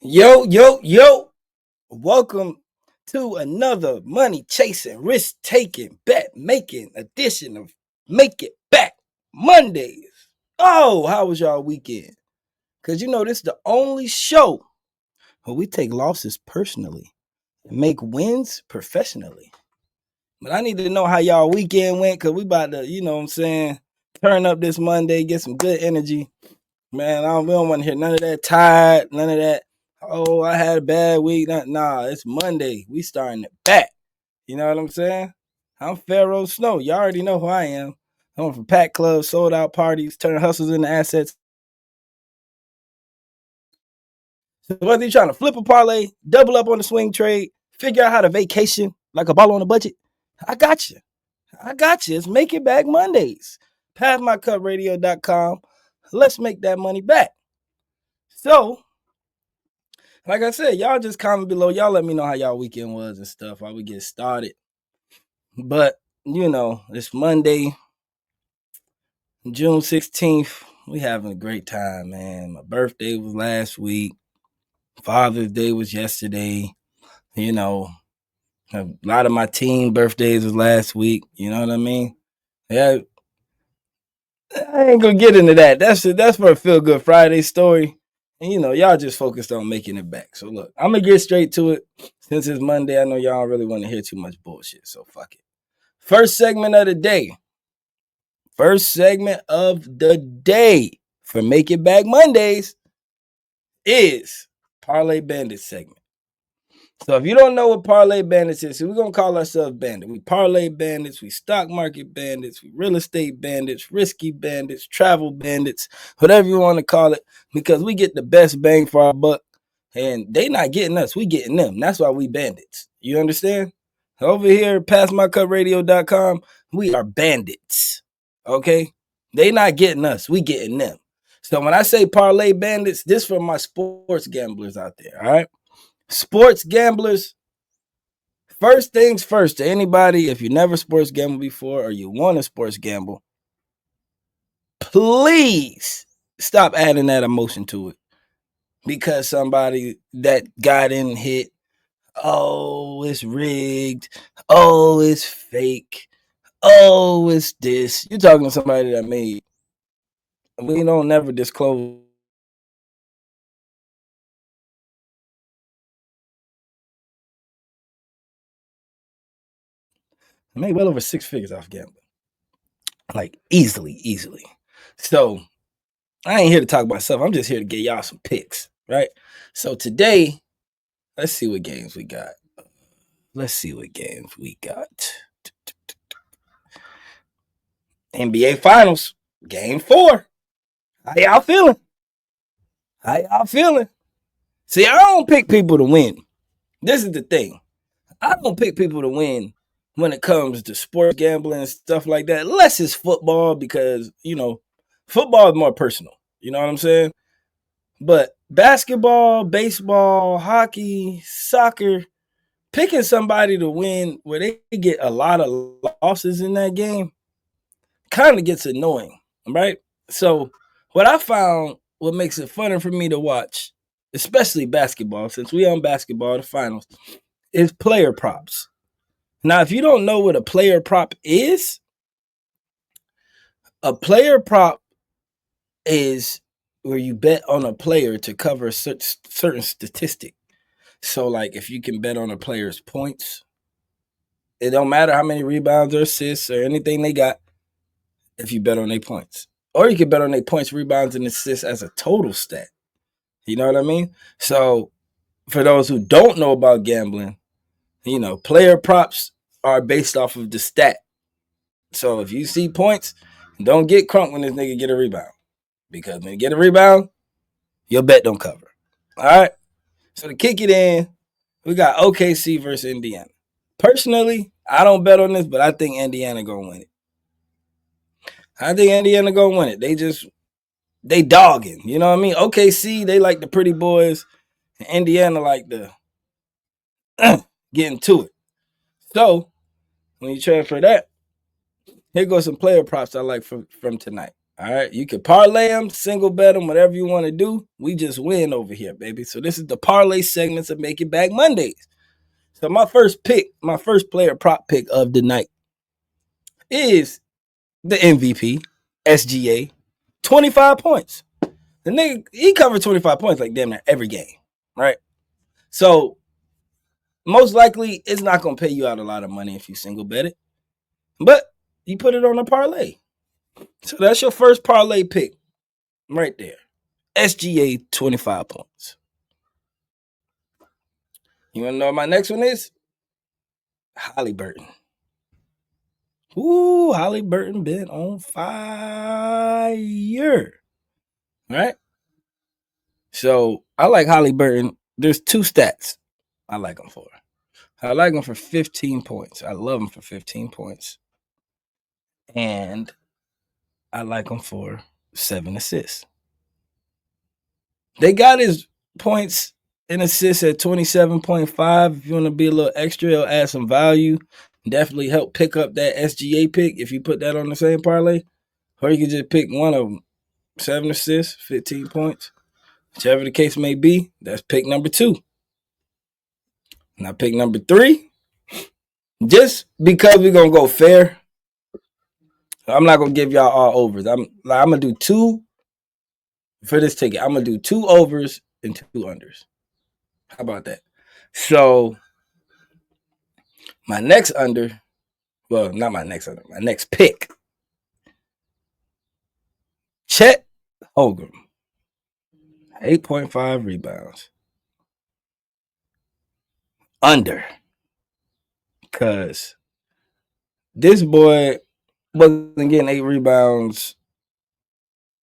Yo, yo, yo. Welcome to another money chasing, risk taking, bet making edition of Make It Back Mondays. Oh, how was y'all weekend? Because this is the only show where we take losses personally and make wins professionally. But I need to know how y'all weekend went because we about to, turn up this Monday, get some good energy. Man, we don't want to hear none of that tired, none of that. Oh, I had a bad week. Nah, it's Monday. We starting it back. You know what I'm saying? I'm Pharaoh Snow. Y'all already know who I am. I'm from Pack Clubs, sold out parties, turn hustles into assets. So whether you're trying to flip a parlay, double up on the swing trade, figure out how to vacation like a ball on a budget, I got you. I got you. It's Make It Back Mondays. PassMyCupRadio.com. Let's make that money back. So, like I said, y'all just comment below. Y'all let me know how y'all weekend was and stuff while we get started. But, it's Monday, June 16th. We having a great time, man. My birthday was last week. Father's Day was yesterday. A lot of my team birthdays was last week. You know what I mean? Yeah, I ain't gonna get into that. That's for a Feel Good Friday story. And y'all just focused on making it back. So look, I'm gonna get straight to it. Since it's Monday, I know y'all don't really want to hear too much bullshit. So fuck it. First segment of the day. First segment of the day for Make It Back Mondays is Parlay Bandits segment. So if you don't know what Parlay Bandits is, so we're going to call ourselves bandits. We Parlay Bandits, we stock market bandits, we real estate bandits, risky bandits, travel bandits, whatever you want to call it, because we get the best bang for our buck. And they not getting us, we getting them. That's why we bandits. You understand? Over here, PassMyCupRadio.com, we are bandits. Okay? They not getting us, we getting them. So when I say Parlay Bandits, this for my sports gamblers out there, all right? Sports gamblers, first things first, to anybody, if you never sports gambled before or you want to sports gamble, please stop adding that emotion to it. Because somebody that got in hit, oh, it's rigged, oh, it's fake, oh, it's this. You're talking to somebody that made, we don't never disclose. I made well over 6 figures off gambling. Like easily. So I ain't here to talk about myself. I'm just here to get y'all some picks, right? So today, let's see what games we got. NBA Finals, Game 4. How y'all feeling? See, I don't pick people to win. This is the thing. I don't pick people to win when it comes to sports gambling and stuff like that. Unless it's football, because, football is more personal. You know what I'm saying? But basketball, baseball, hockey, soccer, picking somebody to win where they get a lot of losses in that game kind of gets annoying, right? So what I found, what makes it funner for me to watch, especially basketball, since we on basketball, the finals, is player props. Now, if you don't know what a player prop is, a player prop is where you bet on a player to cover a certain statistic. So, like, if you can bet on a player's points, it don't matter how many rebounds or assists or anything they got if you bet on their points. Or you can bet on their points, rebounds, and assists as a total stat. You know what I mean? So, for those who don't know about gambling, player props are based off of the stat. So, if you see points, don't get crunk when this nigga get a rebound. Because when you get a rebound, your bet don't cover. All right? So, to kick it in, we got OKC versus Indiana. Personally, I don't bet on this, but I think Indiana gonna win it. They dogging. You know what I mean? OKC, they like the pretty boys. And Indiana like the getting to it. So when you transfer that, here goes some player props I like from tonight. All right, you can parlay them, single bet them, whatever you want to do. We just win over here, baby. So this is the parlay segments of Make It Back Mondays. So my first player prop pick of the night is the MVP, SGA, 25 points. The nigga, he covered 25 points like damn near every game, right? So most likely it's not going to pay you out a lot of money if you single bet it, but you put it on a parlay. So that's your first parlay pick right there. SGA, 25 points. You want to know what my next one is? Halliburton. Ooh, Halliburton been on fire. Right? So I like Halliburton. There's two stats I like him for. I like him for 15 points. I love him for 15 points. And I like him for 7 assists. They got his points and assists at 27.5. If you want to be a little extra, it'll add some value. Definitely help pick up that SGA pick if you put that on the same parlay. Or you can just pick one of them. 7 assists, 15 points. Whichever the case may be, that's pick number 2. Now pick number 3. Just because we're going to go fair, I'm not going to give y'all all overs. I'm going to do 2 for this ticket. I'm going to do 2 overs and 2 unders. How about that? So my next under, well, not my next under, my next pick, Chet Holmgren, 8.5 rebounds. Under. Because this boy wasn't getting 8 rebounds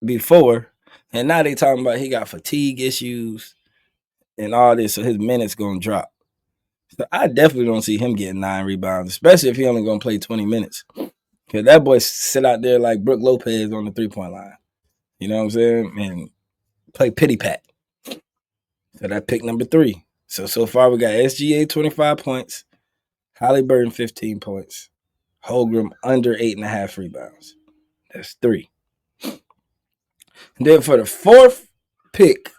before, and now they talking about he got fatigue issues and all this, so his minutes going to drop. So I definitely don't see him getting 9 rebounds, especially if he only going to play 20 minutes. Because that boy sit out there like Brook Lopez on the 3-point line. You know what I'm saying? And play pity pat. So that pick number 3. So far we got SGA 25 points, Halliburton 15 points, Holmgren under 8.5 rebounds. That's 3. And then for the 4th pick,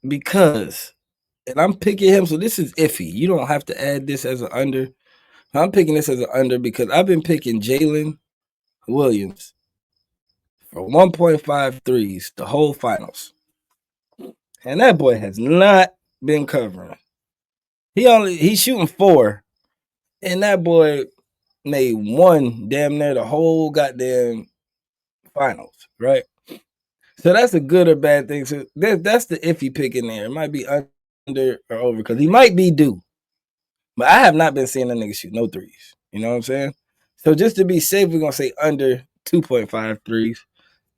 because, and I'm picking him, so this is iffy. You don't have to add this as an under. I'm picking this as an under because I've been picking Jalen Williams for 1.5 threes the whole finals. And that boy has not been covering. He's shooting 4, and that boy made 1 damn near the whole goddamn finals, right? So that's a good or bad thing. So that's the iffy pick in there. It might be under or over because he might be due. But I have not been seeing that nigga shoot no threes. You know what I'm saying? So just to be safe, we're going to say under 2.5 threes.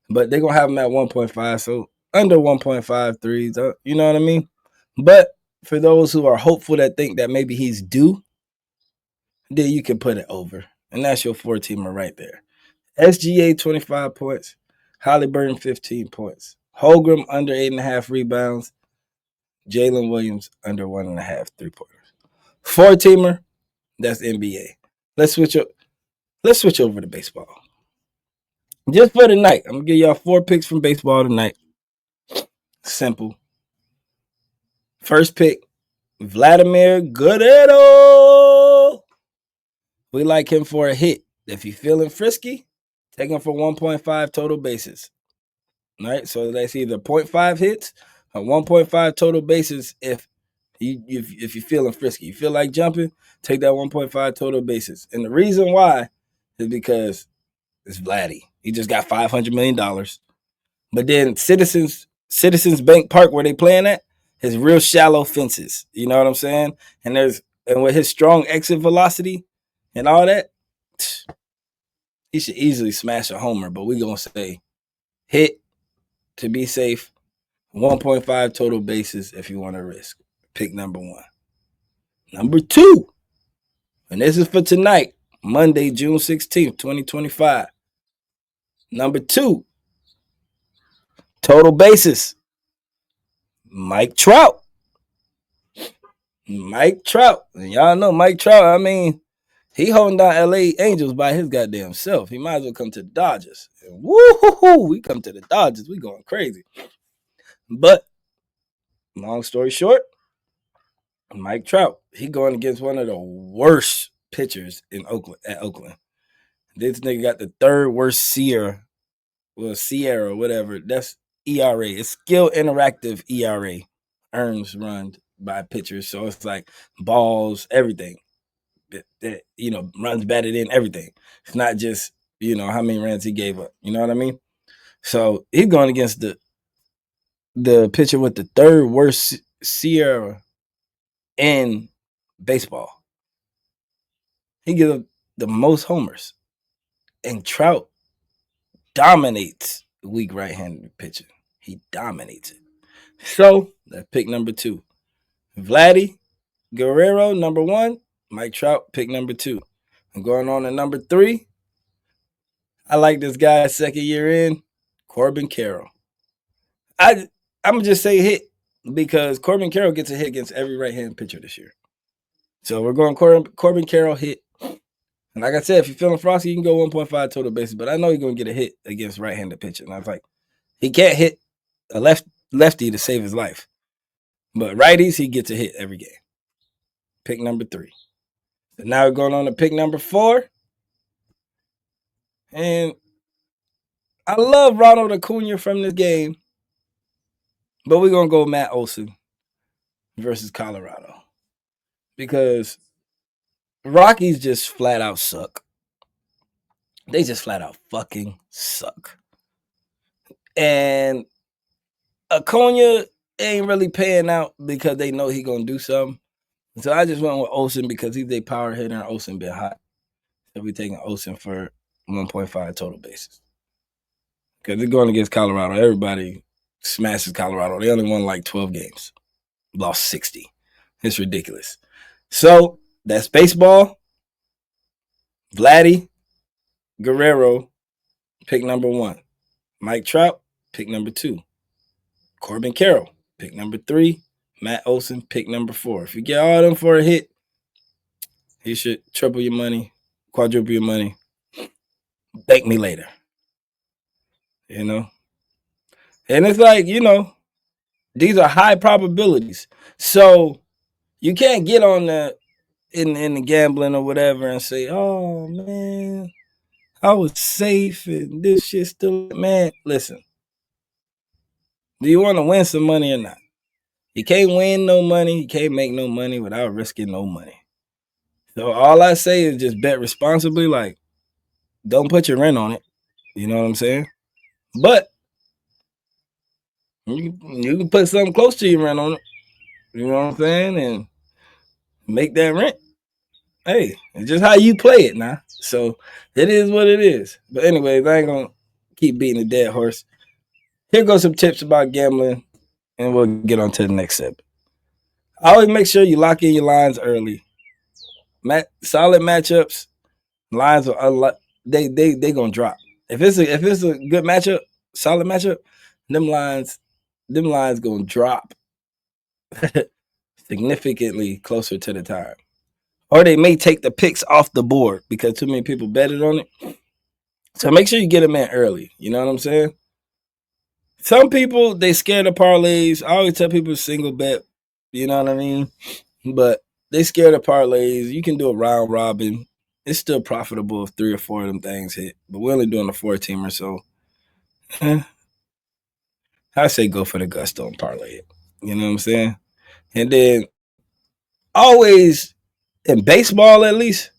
But they're going to have him at 1.5. So under 1.5 threes. You know what I mean? But for those who are hopeful that think that maybe he's due, then you can put it over. And that's your 4-teamer right there. SGA 25 points. Halliburton 15 points. Holmgren under 8.5 rebounds. Jalen Williams under 1.5 3-pointers. 4-teamer, that's NBA. Let's switch over to baseball. Just for tonight, I'm gonna give y'all 4 picks from baseball tonight. Simple. First pick, Vladimir Guerrero. We like him for a hit. If you're feeling frisky, take him for 1.5 total bases. All right, so that's either 0.5 hits or 1.5 total bases if you're feeling frisky. You feel like jumping, take that 1.5 total bases. And the reason why is because it's Vladdy. He just got $500 million. But then Citizens Bank Park, where they playing at, has real shallow fences. You know what I'm saying? And with his strong exit velocity and all that, he should easily smash a homer. But we're going to say hit to be safe, 1.5 total bases if you want to risk. Pick number 1. Number 2, and this is for tonight, Monday, June 16th, 2025. Number 2, total bases, Mike Trout. And y'all know Mike Trout, I mean, He holding down LA Angels by his goddamn self. He might as well come to the Dodgers. And woo-hoo-hoo, we come to the Dodgers. We going crazy. But long story short, Mike Trout, he going against one of the worst pitchers in Oakland. This nigga got the third worst Sierra, whatever. That's ERA. It's skill interactive ERA, earns run by pitchers. So it's like balls, everything. That runs batted in, everything. It's not just how many runs he gave up. You know what I mean? So he's going against the pitcher with the third worst Sierra in baseball. He gives up the most homers, and Trout dominates weak right-handed pitching. He dominates it. So that's pick number 2. Vladdy Guerrero, number 1. Mike Trout, pick number 2. I'm going on to number 3. I like this guy second year in, Corbin Carroll. I'm gonna just say hit because Corbin Carroll gets a hit against every right-handed pitcher this year. So we're going Corbin Carroll hit. And like I said, if you're feeling frosty, you can go 1.5 total bases. But I know you're going to get a hit against right-handed pitching. And I was like, he can't hit a lefty to save his life. But righties, he gets a hit every game. Pick number 3. So now we're going on to pick number 4. And I love Ronald Acuna from this game. But we're going to go Matt Olson versus Colorado. Because Rockies just flat out suck. They just flat out fucking suck. And Acuna ain't really paying out because they know he gonna do something. So I just went with Olsen because he's a power hitter and Olsen been hot. So we taking Olsen for 1.5 total bases. Because they're going against Colorado. Everybody smashes Colorado. They only won like 12 games. Lost 60. It's ridiculous. So that's baseball. Vladdy Guerrero, pick number 1. Mike Trout, pick number 2. Corbin Carroll, pick number 3. Matt Olson, pick number 4. If you get all of them for a hit, you should triple your money, quadruple your money. Thank me later. And it's like, these are high probabilities. So you can't get on in the gambling or whatever and say, oh, man, I was safe and this shit still, man, listen. Do you want to win some money or not? You can't win no money. You can't make no money without risking no money. So all I say is just bet responsibly. Like, don't put your rent on it. You know what I'm saying? But you can put something close to your rent on it. You know what I'm saying? And make that rent. Hey, it's just how you play it now. So it is what it is. But anyways, I ain't going to keep beating a dead horse. Here goes some tips about gambling, and we'll get on to the next step. Always make sure you lock in your lines early. Solid matchups, lines are they gonna drop. If it's a good matchup, solid matchup, them lines gonna drop significantly closer to the time. Or they may take the picks off the board because too many people betted on it. So make sure you get them in early. You know what I'm saying? Some people, they scared of parlays. I always tell people single bet. You know what I mean? But they scared of parlays. You can do a round robin. It's still profitable if 3 or 4 of them things hit. But we're only doing a 4-teamer, so I say go for the gusto and parlay it. You know what I'm saying? And then always, in baseball at least,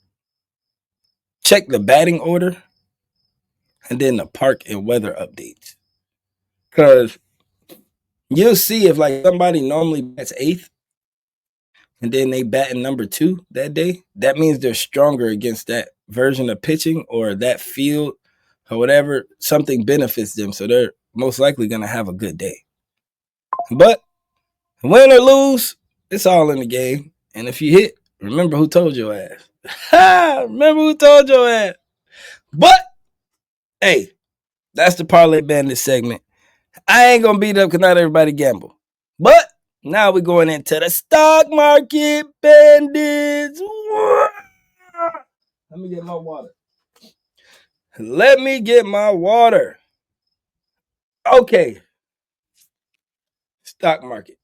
check the batting order and then the park and weather updates. Because you'll see if like somebody normally bats 8th and then they bat in number 2 that day, that means they're stronger against that version of pitching or that field or whatever. Something benefits them, so they're most likely going to have a good day. But win or lose, it's all in the game. And if you hit, remember who told your ass. Remember who told your ass. But, hey, that's the Parlay Bandits segment. I ain't going to beat up because not everybody gamble. But now we're going into the stock market bandits. Let me get my water. Let me get my water. Okay. Stock market.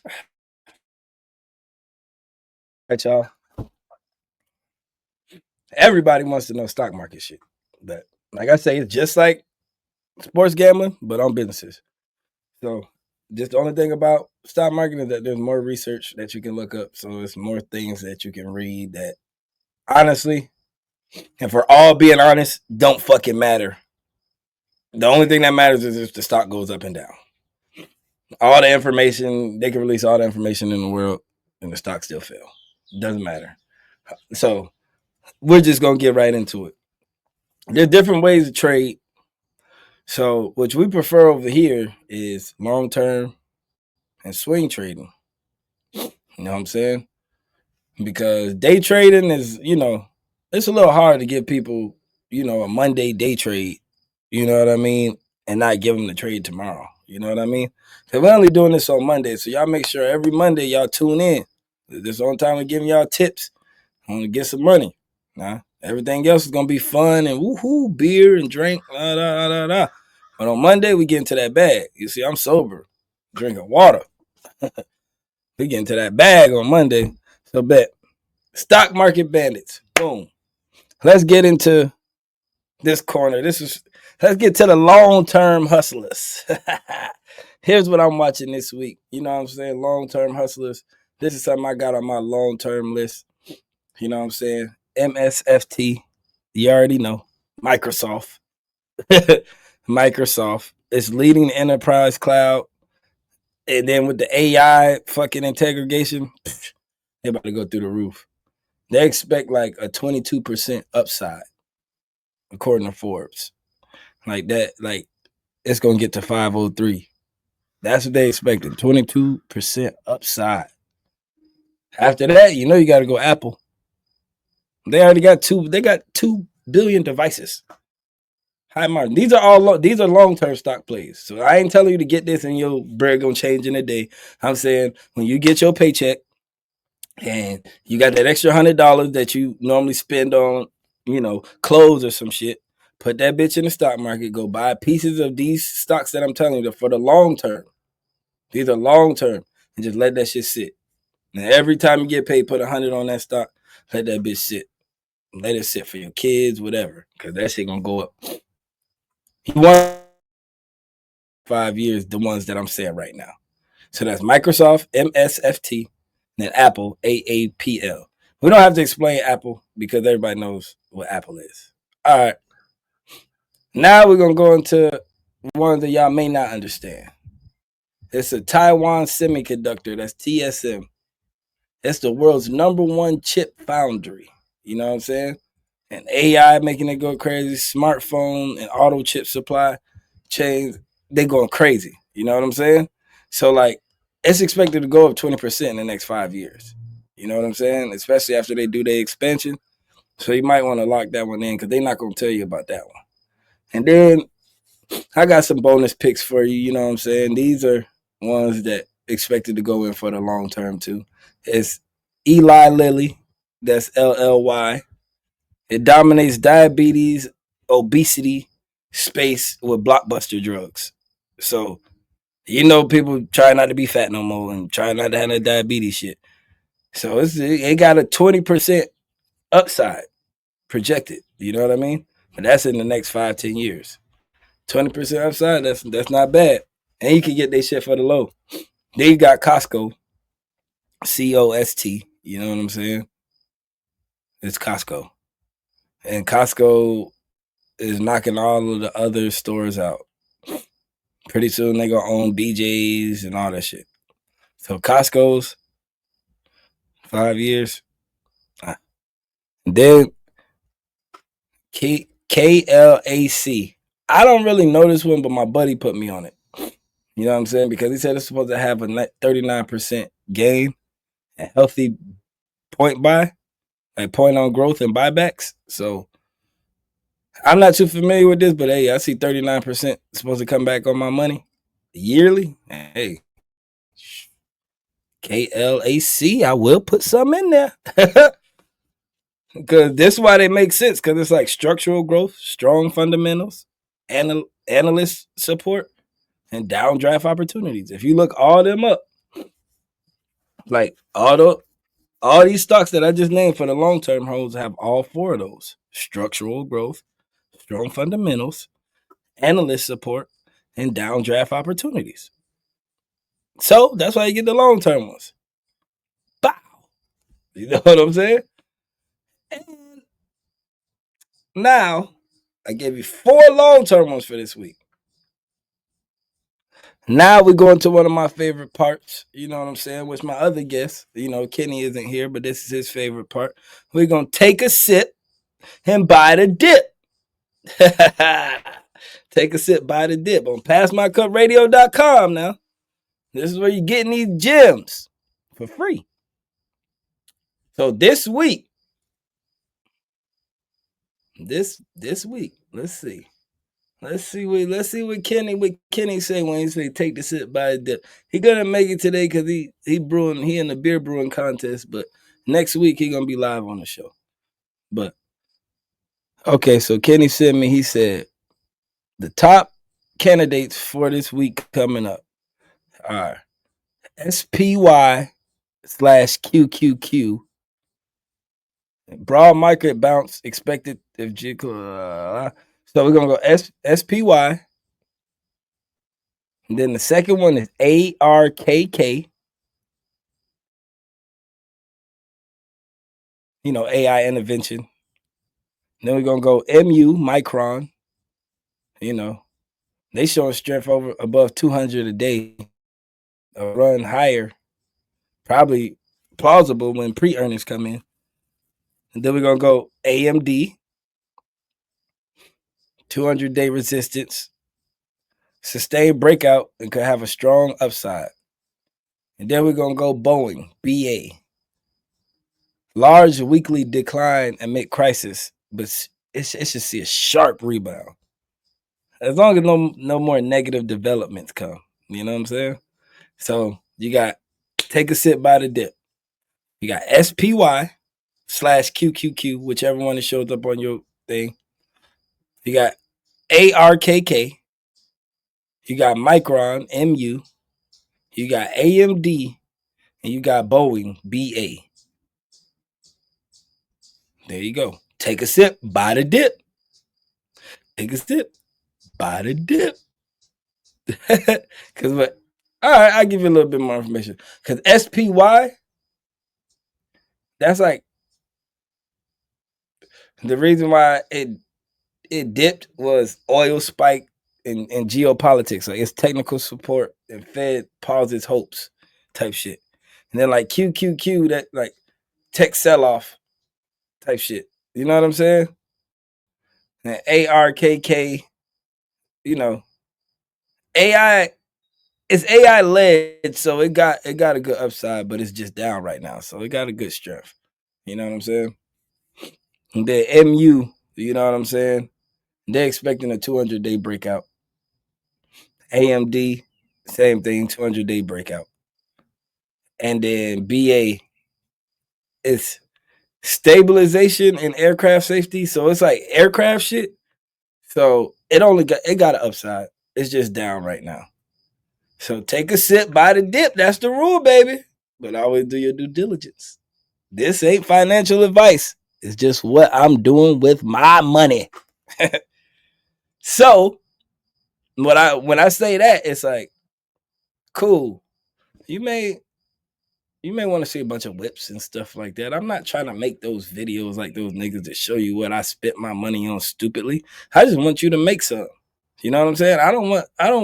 All right, y'all. Everybody wants to know stock market shit. But like I say, it's just like sports gambling, but on businesses. So just the only thing about stock market is that there's more research that you can look up. So it's more things that you can read that honestly, and for all being honest, don't fucking matter. The only thing that matters is if the stock goes up and down. All the information, they can release all the information in the world and the stock still fail. Doesn't matter. So we're just gonna get right into it. There's different ways to trade. So what we prefer over here is long term and swing trading. You know what I'm saying? Because day trading is, it's a little hard to give people, a Monday day trade. You know what I mean? And not give them the trade tomorrow. You know what I mean? So we're only doing this on Monday. So y'all make sure every Monday y'all tune in. This is the only time we're giving y'all tips. I want to get some money. Nah, everything else is gonna be fun and woohoo, beer and drink. Da, da, da, da. But on Monday we get into that bag. You see, I'm sober, drinking water. We get into that bag on Monday. So bet. Stock market bandits. Boom. Let's get into this corner. Let's get to the long-term hustlers. Here's what I'm watching this week. You know what I'm saying? Long-term hustlers. This is something I got on my long-term list. You know what I'm saying? MSFT. You already know. Microsoft. Microsoft is leading the enterprise cloud. And then with the AI fucking integration, they're about to go through the roof. They expect like a 22% upside, according to Forbes. Like that, like it's gonna get to 503. That's what they expected. 22% upside. After that, you gotta go Apple. They already got they got 2 billion devices. High margin. These are long-term stock plays. So I ain't telling you to get this and your bread gonna change in a day. I'm saying when you get your paycheck and you got that extra $100 that you normally spend on, clothes or some shit, put that bitch in the stock market, go buy pieces of these stocks that I'm telling you for the long term. These are long term, and just let that shit sit. And every time you get paid, put 100 on that stock, let that bitch sit. Let it sit for your kids, whatever, because that shit gonna go up. You want 5 years, the ones that I'm saying right now. So that's Microsoft, MSFT, and then Apple, AAPL. We don't have to explain Apple because everybody knows what Apple is. All right. Now we're going to go into one that y'all may not understand. It's a Taiwan Semiconductor. That's TSM. It's the world's #1 chip foundry. You know what I'm saying? And AI making it go crazy. Smartphone and auto chip supply chains, they going crazy. You know what I'm saying? So like, it's expected to go up 20% in the next 5 years. You know what I'm saying? Especially after they do their expansion. So you might want to lock that one in because they're not going to tell you about that one. And then I got some bonus picks for you. You know what I'm saying? These are ones that expected to go in for the long term too. It's Eli Lilly. That's LLY. It dominates diabetes, obesity space with blockbuster drugs. So, people try not to be fat no more and try not to have that diabetes shit. So it got a 20% upside projected. You know what I mean? But that's in the next 5-10 years. 20% upside, that's not bad. And you can get their shit for the low. Then you got Costco, COST. You know what I'm saying? It's Costco. And Costco is knocking all of the other stores out. Pretty soon they gonna own BJ's and all that shit. So Costco's 5 years. Then KLAC. I don't really know this one, but my buddy put me on it. You know what I'm saying? Because he said it's supposed to have a 39% gain and healthy point buy, like point on growth and buybacks. So I'm not too familiar with this, but hey, I see 39% supposed to come back on my money yearly. Hey, KLAC. I will put some in there. Because this is why they make sense. Because it's like structural growth, strong fundamentals, analyst support, and downdraft opportunities. If you look all them up, like all these stocks that I just named for the long term holds have all four of those: structural growth, strong fundamentals, analyst support, and downdraft opportunities. So that's why you get the long term ones. Bow. You know what I'm saying? And now I gave you 4 long term ones for this week. Now we go into one of my favorite parts, you know what I'm saying, which my other guest, Kenny isn't here, but this is his favorite part. We're going to take a sip and buy the dip. Take a sip, buy the dip on PassMyCupRadio.com now. This is where you're getting these gems for free. So this week, let's see. Let's see what Kenny say when he say take the sip by the dip. He gonna make it today because he in the beer brewing contest, but next week he gonna be live on the show. But okay, so Kenny sent me, he said the top candidates for this week coming up are SPY/QQQ. Broad market bounce expected if so we're gonna go SPY. And then the second one is ARKK. AI intervention. Then we're gonna go MU Micron. They showing strength over above 200 a day. A run higher, probably plausible when pre-earnings come in. And then we're gonna go AMD, 200-day resistance, sustained breakout, and could have a strong upside. And then we're gonna go Boeing, BA, large weekly decline amid crisis, but it should see a sharp rebound as long as no more negative developments come. You know what I'm saying? So you got take a sip by the dip. You got SPY/QQQ, whichever one that shows up on your thing. You got ARKK. You got Micron, MU. You got AMD. And you got Boeing, BA. There you go. Take a sip, buy the dip. Take a sip, buy the dip. Because what? All right, I'll give you a little bit more information. Because SPY, that's like the reason why it dipped was oil spike and geopolitics. Like it's technical support and Fed pauses hopes type shit. And then like QQQ, that like tech sell off type shit. You know what I'm saying? And ARKK, AI, it's AI led, so it got a good upside, but it's just down right now. So it got a good strength. You know what I'm saying? And then MU, you know what I'm saying? They're expecting a 200-day breakout. AMD, same thing, 200-day breakout. And then BA, it's stabilization and aircraft safety. So it's like aircraft shit. So it got an upside. It's just down right now. So take a sip, buy the dip. That's the rule, baby. But always do your due diligence. This ain't financial advice. It's just what I'm doing with my money. So when I say that, it's like, cool. You may want to see a bunch of whips and stuff like that. I'm not trying to make those videos like those niggas that show you what I spent my money on stupidly. I just want you to make some. You know what I'm saying? I don't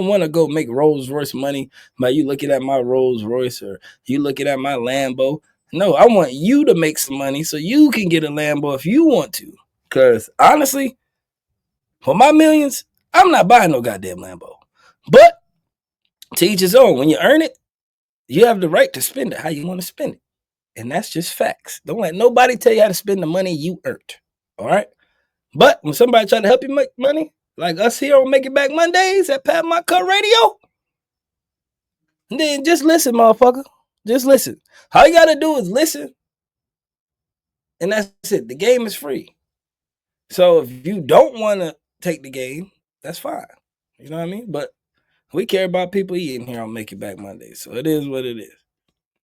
want to go make Rolls Royce money by you looking at my Rolls Royce or you looking at my Lambo. No, I want you to make some money so you can get a Lambo if you want to. Because honestly, for my millions, I'm not buying no goddamn Lambo. But to each his own. When you earn it, you have the right to spend it how you want to spend it. And that's just facts. Don't let nobody tell you how to spend the money you earned. All right? But when somebody try to help you make money, like us here on Make It Back Mondays at Pat My Cut Radio, then just listen, motherfucker. Just listen. All you gotta do is listen, and that's it. The game is free. So if you don't want to take the game, that's fine. You know what I mean? But we care about people eating here on Make It Back Monday, so it is what it is.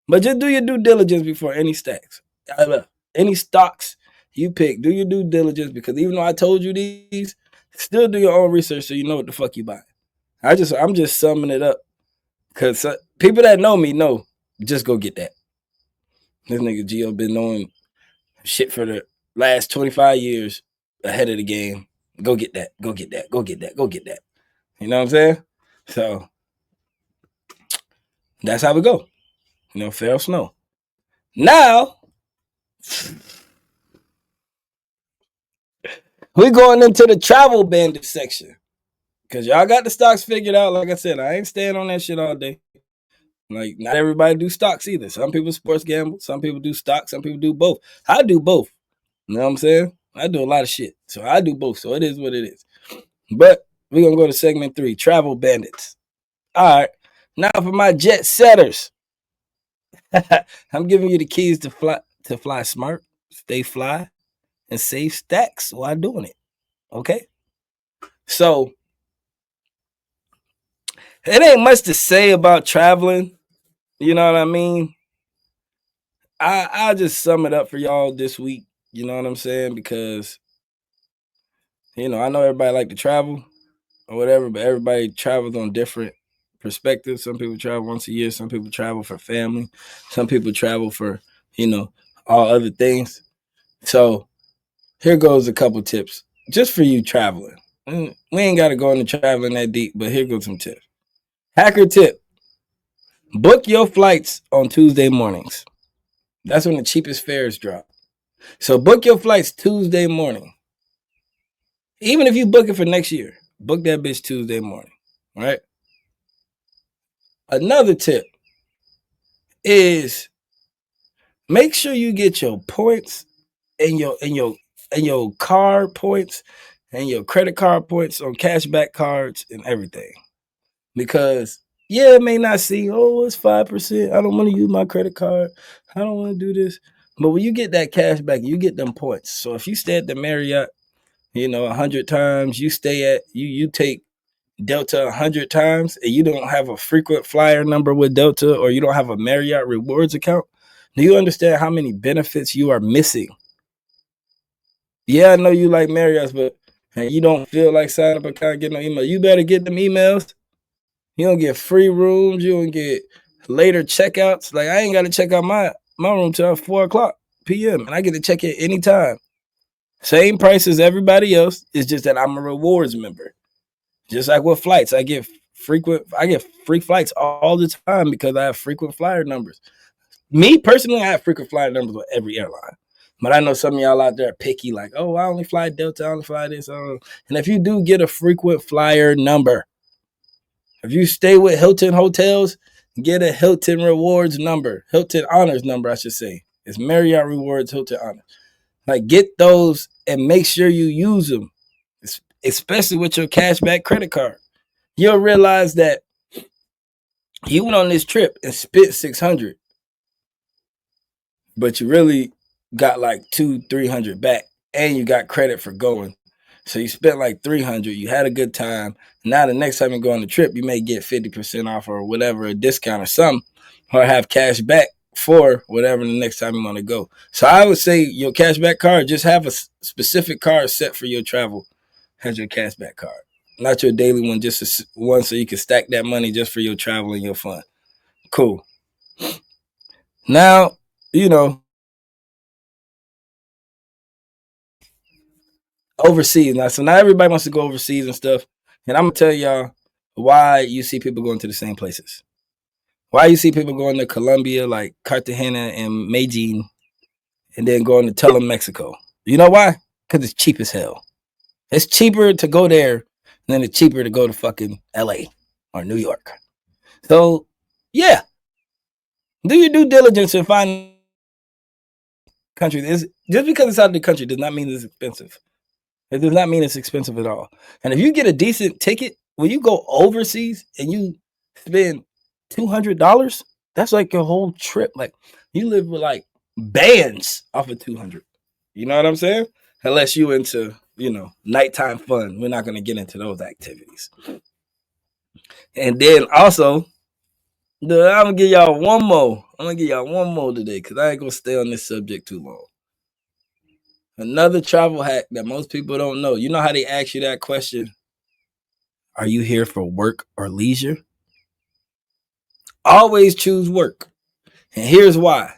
But just do your due diligence before any any stocks you pick. Do your due diligence, because even though I told you these, still do your own research so you know what the fuck you buy. I'm just summing it up, because people that know me know, just go get that. This nigga Gio been knowing shit for the last 25 years ahead of the game. Go get that. Go get that. Go get that. Go get that. You know what I'm saying? So that's how we go. Pharaoh Snow. Now we're going into the travel bandit section, because y'all got the stocks figured out. Like I said, I ain't staying on that shit all day. Like, not everybody do stocks either. Some people sports gamble. Some people do stocks. Some people do both. I do both. You know what I'm saying? I do a lot of shit. So I do both. So it is what it is. But we're going to go to segment 3, travel bandits. All right. Now for my jet setters. I'm giving you the keys to fly smart, stay fly, and save stacks while doing it. Okay? So it ain't much to say about traveling. You know what I mean? I'll just sum it up for y'all this week. You know what I'm saying? Because, I know everybody like to travel or whatever, but everybody travels on different perspectives. Some people travel once a year. Some people travel for family. Some people travel for, all other things. So here goes a couple tips just for you traveling. We ain't got to go into traveling that deep, but here goes some tips. Hacker tip. Book your flights on Tuesday mornings. That's when the cheapest fares drop. So book your flights Tuesday morning. Even if you book it for next year, book that bitch Tuesday morning. All right? Another tip is make sure you get your points and your car points and your credit card points on cashback cards and everything. Because it may not seem, it's 5%. I don't want to use my credit card. I don't want to do this. But when you get that cash back, you get them points. So if you stay at the Marriott, 100 times, you take Delta 100 times, and you don't have a frequent flyer number with Delta, or you don't have a Marriott rewards account, do you understand how many benefits you are missing? Yeah, I know you like Marriott's, but you don't feel like signing up account, getting no email. You better get them emails. You don't get free rooms. You don't get later checkouts. Like, I ain't got to check out my room till 4 o'clock p.m. and I get to check it anytime. Same price as everybody else. It's just that I'm a rewards member. Just like with flights, I get free flights all the time because I have frequent flyer numbers. Me personally, I have frequent flyer numbers with every airline. But I know some of y'all out there are picky, like, I only fly Delta, I only fly this. And if you do get a frequent flyer number, if you stay with Hilton Hotels, get a Hilton Rewards number. Hilton Honors number, I should say. It's Marriott Rewards, Hilton Honors. Like, get those and make sure you use them, especially with your cashback credit card. You'll realize that you went on this trip and spent $600, but you really got like $200-300 back, and you got credit for going. So you spent like $300. You had a good time. Now the next time you go on the trip, you may get 50% off or whatever, a discount or something, or have cash back for whatever the next time you want to go. So I would say your cashback card, just have a specific card set for your travel as your cashback card. Not your daily one, just one so you can stack that money just for your travel and your fun. Cool. Now, overseas. So now everybody wants to go overseas and stuff. And I'm going to tell y'all why you see people going to the same places. Why you see people going to Colombia, like Cartagena and Medellin, and then going to Tulum, Mexico. You know why? Because it's cheap as hell. It's cheaper to go there than it's cheaper to go to fucking LA or New York. So, yeah. Do your due diligence and find country. Just because it's out of the country does not mean it's expensive. It does not mean it's expensive at all. And if you get a decent ticket, when you go overseas and you spend $200, That's like your whole trip. Like you live with like bands off of 200. You know what I'm saying? Unless you into, nighttime fun. We're not going to get into those activities. And then also, I'm going to give y'all one more. I'm going to give y'all one more today because I ain't going to stay on this subject too long. Another travel hack that most people don't know. You know how they ask you that question? Are you here for work or leisure? Always choose work. And here's why.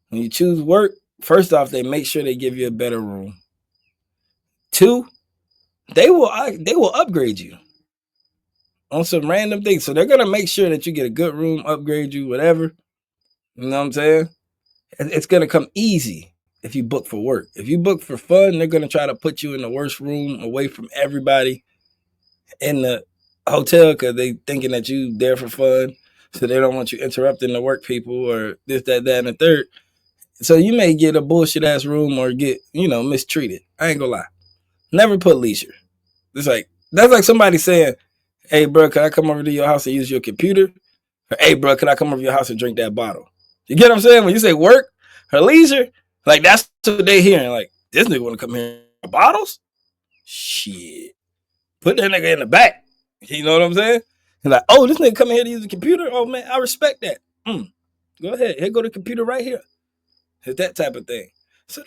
When you choose work, first off, they make sure they give you a better room. 2, they will upgrade you on some random things. So they're gonna make sure that you get a good room, upgrade you, whatever. You know what I'm saying? It's gonna come easy if you book for work. If you book for fun, they're gonna try to put you in the worst room away from everybody in the hotel because they thinking that you there for fun. So they don't want you interrupting the work people or this, that, and the third. So you may get a bullshit ass room or get, mistreated. I ain't gonna lie. Never put leisure. That's like somebody saying, hey, bro, can I come over to your house and use your computer? Or, hey, bro, can I come over to your house and drink that bottle? You get what I'm saying? When you say work or leisure, like that's what they hearing. Like, this nigga want to come here for bottles? Shit. Put that nigga in the back. You know what I'm saying? He's like, oh, this nigga coming here to use the computer? Oh, man, I respect that. Go ahead. Here go the computer right here. It's that type of thing. So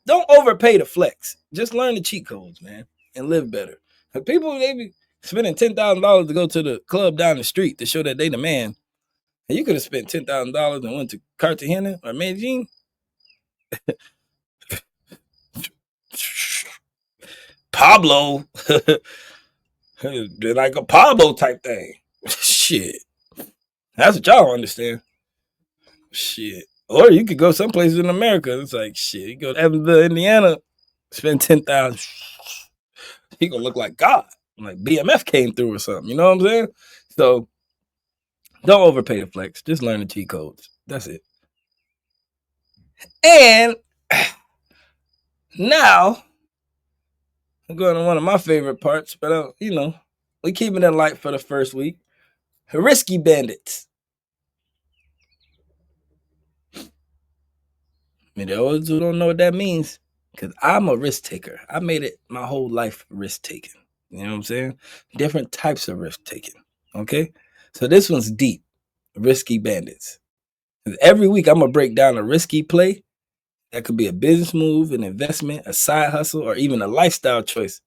don't overpay to flex. Just learn the cheat codes, man, and live better. People, they be spending $10,000 to go to the club down the street to show that they the man. And you could have spent $10,000 and went to Cartagena or Medellin. Pablo. Like a Pablo type thing. Shit. That's what y'all understand. Shit. Or you could go some places in America. It's like, shit, you go to Evansville, Indiana, spend $10,000. He gonna look like God. Like BMF came through or something. You know what I'm saying? So don't overpay to flex. Just learn the cheat codes. That's it. And now I'm going to one of my favorite parts, but we keeping it light for the first week. Risky Bandits. Those who don't know what that means, because I'm a risk taker. I made it my whole life risk taking. You know what I'm saying? Different types of risk taking. Okay? So this one's deep. Risky Bandits. Every week I'm going to break down a risky play. That could be a business move, an investment, a side hustle, or even a lifestyle choice.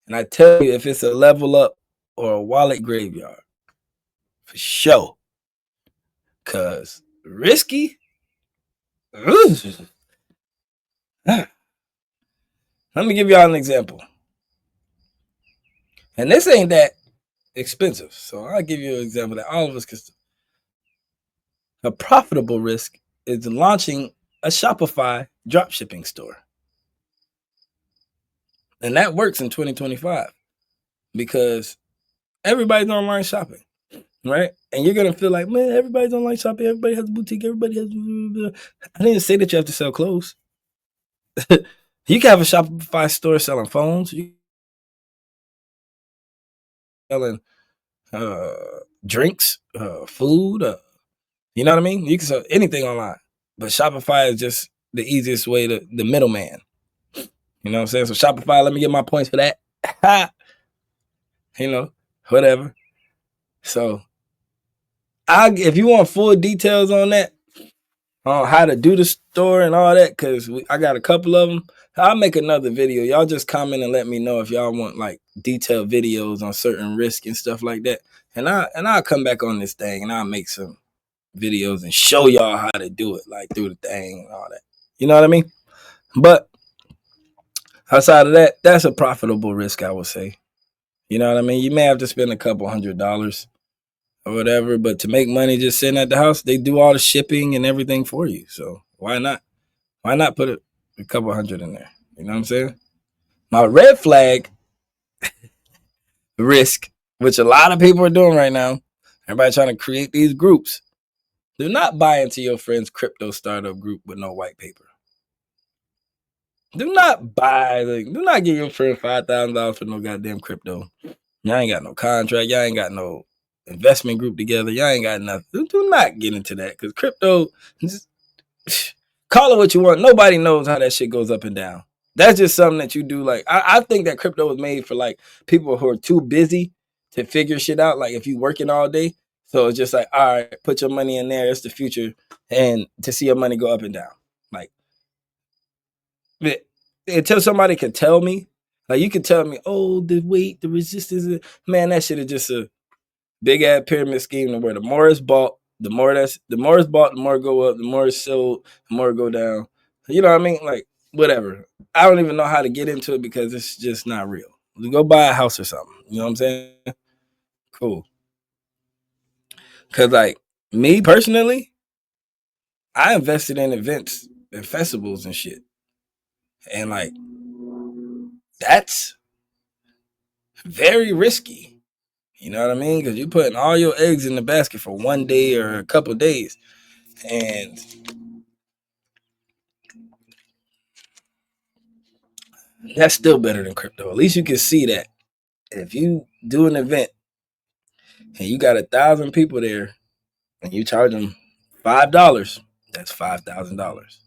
And I tell you if it's a level up or a wallet graveyard. For sure. Because risky? Let me give y'all an example. And this ain't that expensive. So I'll give you an example that all of us can. A profitable risk is launching a Shopify dropshipping store. And that works in 2025 because everybody's online shopping, right? And you're going to feel like, man, everybody's online shopping. Everybody has a boutique. Everybody has. I didn't say that you have to sell clothes. You can have a Shopify store selling phones. You selling drinks, food. You know what I mean? You can sell anything online. But Shopify is just the easiest way to the middleman. You know what I'm saying? So Shopify, let me get my points for that. Whatever. So if you want full details on that, on how to do the store and all that, because I got a couple of them, I'll make another video. Y'all just comment and let me know if y'all want like detailed videos on certain risk and stuff like that. And I'll come back on this thing and I'll make some videos and show y'all how to do it, like through the thing and all that. You know what I mean? But outside of that, that's a profitable risk, I would say. You know what I mean? You may have to spend a couple $100 or whatever, but to make money just sitting at the house, they do all the shipping and everything for you. So why not? Why not put a couple $100 in there? You know what I'm saying? My red flag risk, which a lot of people are doing right now, everybody trying to create these groups. Do not buy into your friend's crypto startup group with no white paper. Do not give your friend $5,000 for no goddamn crypto. Y'all ain't got no contract. Y'all ain't got no investment group together. Y'all ain't got nothing. Do not get into that because crypto, just, call it what you want. Nobody knows how that shit goes up and down. That's just something that you do. Like I think that crypto was made for like people who are too busy to figure shit out. Like if you working all day, so it's just like, all right, put your money in there. It's the future, and to see your money go up and down. Like until somebody can tell me, like you can tell me, oh, the weight, the resistance, man, that shit is just a big ass pyramid scheme where the more it's bought, the more it's bought, the more it go up, the more it's sold, the more it go down. You know what I mean? Like whatever. I don't even know how to get into it because it's just not real. You go buy a house or something. You know what I'm saying? Cool. Cause like me personally, I invested in events and festivals and shit. And like that's very risky. You know what I mean? Because you're putting all your eggs in the basket for one day or a couple days. And that's still better than crypto. At least you can see that if you do an event and you got 1,000 people there and you charge them $5, that's $5,000.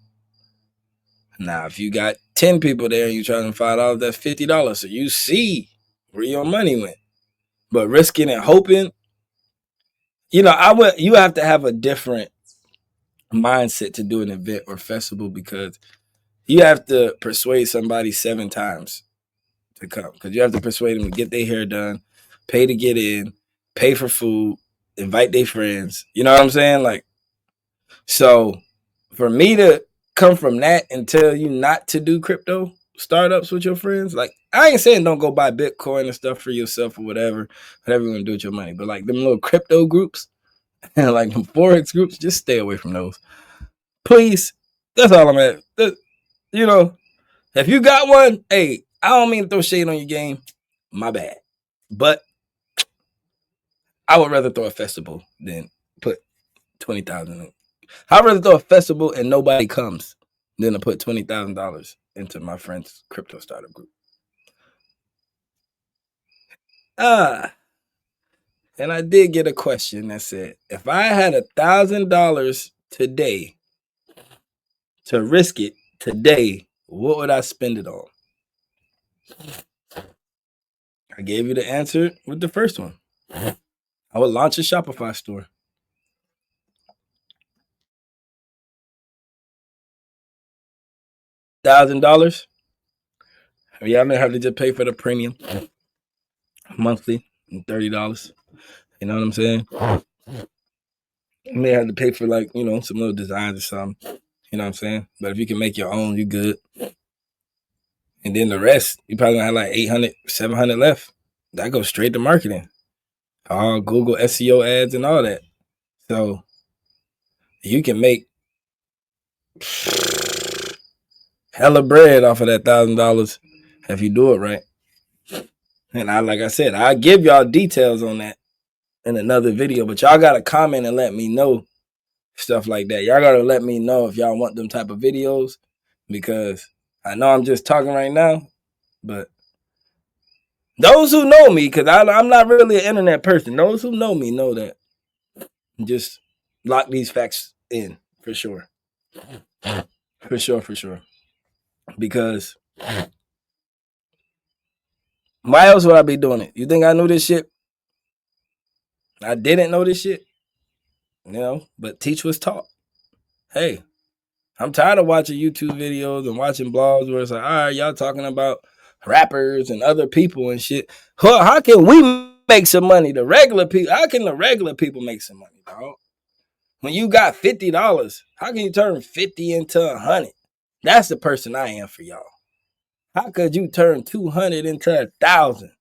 Now, if you got 10 people there and you charge them $5, that's $50. So you see where your money went. But risking and hoping, you have to have a different mindset to do an event or festival because you have to persuade somebody 7 times to come because you have to persuade them to get their hair done, pay to get in, pay for food, invite their friends. You know what I'm saying? Like, so for me to come from that and tell you not to do crypto startups with your friends, like I ain't saying don't go buy Bitcoin and stuff for yourself or whatever you want to do with your money, but like them little crypto groups and like them forex groups, just stay away from those, please. That's all I'm at. You know, if you got one, hey, I don't mean to throw shade on your game. My bad. But I would rather throw a festival than put 20,000 in. I'd rather throw a festival and nobody comes than to put $20,000 into my friend's crypto startup group. Ah, and I did get a question that said, if I had $1,000 today to risk it today, what would I spend it on? I gave you the answer with the first one. I would launch a Shopify store. $1,000. Yeah, I may have to just pay for the premium monthly, $30. You know what I'm saying? You may have to pay for like, some little designs or something. You know what I'm saying? But if you can make your own, you good. And then the rest, you probably gonna have like 800, 700 left. That goes straight to marketing. All Google SEO ads and all that. So you can make hella bread off of that $1,000 if you do it right. And like I said, I'll give y'all details on that in another video. But y'all gotta comment and let me know stuff like that. Y'all gotta let me know if y'all want them type of videos because I know I'm just talking right now, but those who know me, because I'm not really an internet person, those who know me know that. Just lock these facts in for sure. For sure, for sure. Because why else would I be doing it? You think I knew this shit? I didn't know this shit, but teach was taught. Hey, I'm tired of watching YouTube videos and watching blogs where it's like, all right, y'all talking about rappers and other people and shit. How can we make some money? The regular people, how can the regular people make some money, dog? When you got $50, how can you turn 50 into 100? That's the person I am for y'all. How could you turn 200 into 1,000?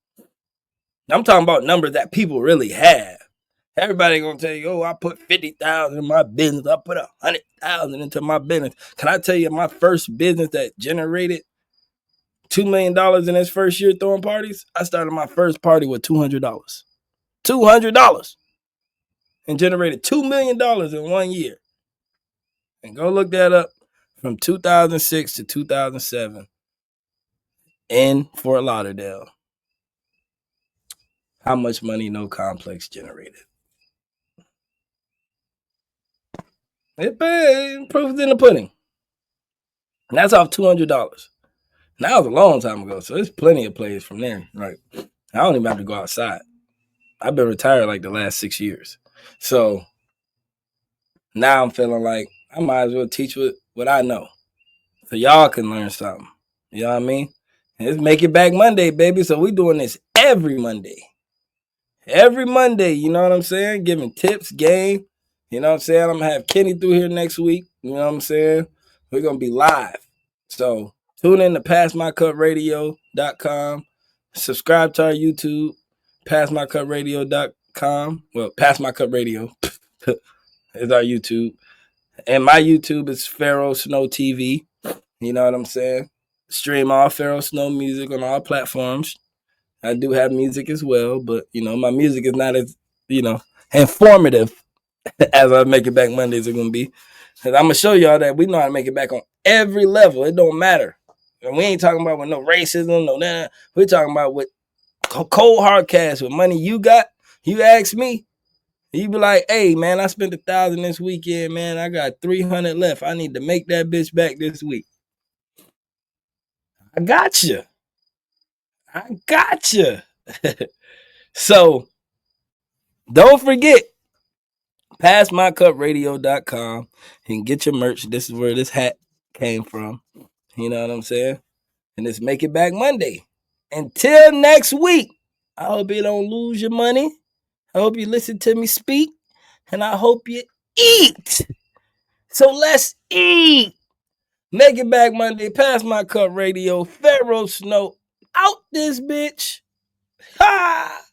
I'm talking about numbers that people really have. Everybody gonna tell you, oh, I put 50,000 in my business. I put 100,000 into my business. Can I tell you my first business that generated $2 million in its first year throwing parties? I started my first party with $200. $200 and generated $2 million in 1 year. And go look that up from 2006 to 2007 in Fort Lauderdale. How much money No Complex generated? Proof is in the pudding. And that's off $200. Now it was a long time ago, so there's plenty of plays from there. Right, I don't even have to go outside. I've been retired like the last 6 years, so now I'm feeling like I might as well teach what I know, so y'all can learn something. You know what I mean? And it's Make It Back Monday, baby. So we doing this every Monday. Every Monday, you know what I'm saying? Giving tips, game. You know what I'm saying? I'm gonna have Kenny through here next week. You know what I'm saying? We're gonna be live. So tune in to passmycupradio.com. Subscribe to our YouTube, passmycupradio.com. Well, Pass My Cup Radio is our YouTube. And my YouTube is Pharaoh Snow TV. You know what I'm saying? Stream all Pharaoh Snow music on all platforms. I do have music as well, but my music is not as informative as I Make It Back Mondays are gonna be. Cause I'm gonna show y'all that we know how to make it back on every level. It don't matter. And we ain't talking about with no racism, no that. We're talking about with cold hard cash, with money you got. You ask me, you be like, hey man, I spent 1,000 this weekend, man. I got 300 left. I need to make that bitch back this week. I got you. So don't forget, passmycupradio.com and get your merch. This is where this hat came from. You know what I'm saying? And it's Make It Back Monday. Until next week, I hope you don't lose your money. I hope you listen to me speak. And I hope you eat. So let's eat. Make It Back Monday. Pass My Cup Radio. Pharaoh Snow out this bitch. Ha!